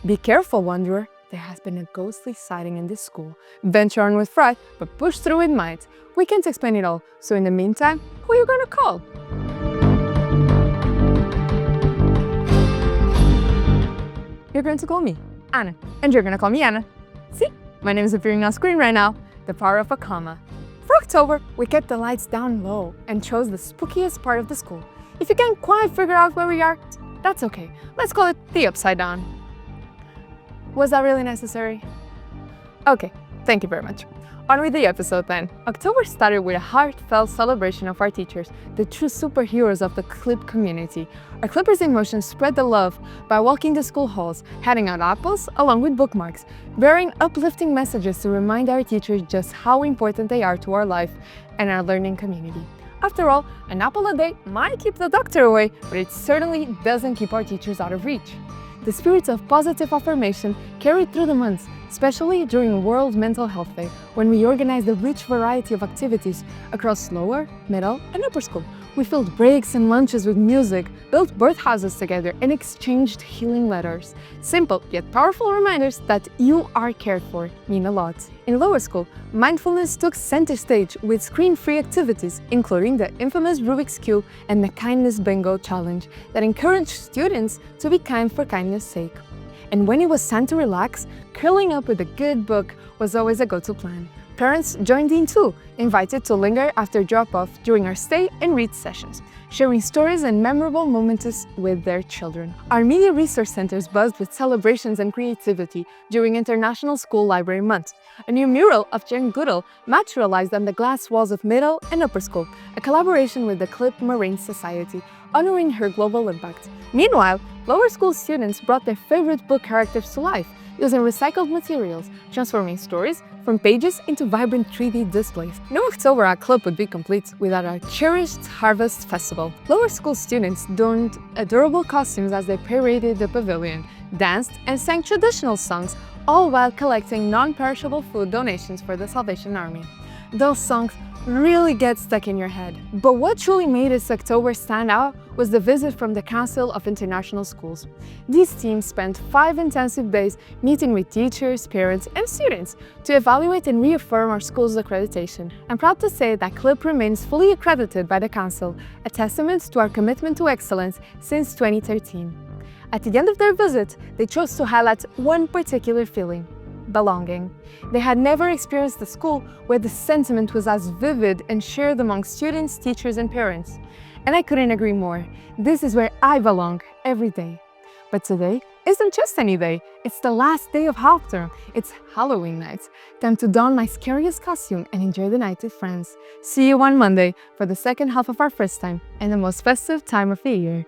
Be careful, wanderer. There has been a ghostly sighting in this school. Venture on with fright, but push through with might. We can't explain it all, so in the meantime, who are you gonna call? You're going to call me Anna, and you're gonna call me Anna. See, my name is appearing on screen right now. The power of a comma. For October, we kept the lights down low and chose the spookiest part of the school. If you can't quite figure out where we are, that's okay. Let's call it the Upside Down. Was that really necessary? Okay, thank you very much. On with the episode then. October started with a heartfelt celebration of our teachers, the true superheroes of the Clip community. Our Clippers in Motion spread the love by walking the school halls, handing out apples along with bookmarks, bearing uplifting messages to remind our teachers just how important they are to our life and our learning community. After all, an apple a day might keep the doctor away, but it certainly doesn't keep our teachers out of reach. The spirit of positive affirmation carried through the months, especially during World Mental Health Day, when we organized a rich variety of activities across lower, middle, and upper school. We filled breaks and lunches with music, built birdhouses together, and exchanged healing letters. Simple yet powerful reminders that you are cared for mean a lot. In lower school, mindfulness took center stage with screen-free activities, including the infamous Rubik's Cube and the Kindness Bingo Challenge that encouraged students to be kind for kindness' sake. And when it was time to relax, curling up with a good book was always a go-to plan. Parents joined in too, invited to linger after drop-off during our stay and read sessions, sharing stories and memorable moments with their children. Our media resource centers buzzed with celebrations and creativity during International School Library Month. A new mural of Jane Goodall materialized on the glass walls of middle and upper school, a collaboration with the Clip Marine Society, honoring her global impact. Meanwhile, lower school students brought their favorite book characters to life, using recycled materials, transforming stories from pages into vibrant 3D displays. No October at Club would be complete without our cherished Harvest Festival. Lower school students donned adorable costumes as they paraded the pavilion, danced, and sang traditional songs, all while collecting non-perishable food donations for the Salvation Army. Those songs really get stuck in your head. But what truly made this October stand out was the visit from the Council of International Schools. These teams spent 5 intensive days meeting with teachers, parents, and students to evaluate and reaffirm our school's accreditation. I'm proud to say that CLIP remains fully accredited by the Council, a testament to our commitment to excellence since 2013. At the end of their visit, they chose to highlight one particular feeling: belonging. They had never experienced a school where the sentiment was as vivid and shared among students, teachers, and parents. And I couldn't agree more. This is where I belong every day. But today isn't just any day. It's the last day of half term. It's Halloween night. Time to don my scariest costume and enjoy the night with friends. See you on Monday for the second half of our first time and the most festive time of the year.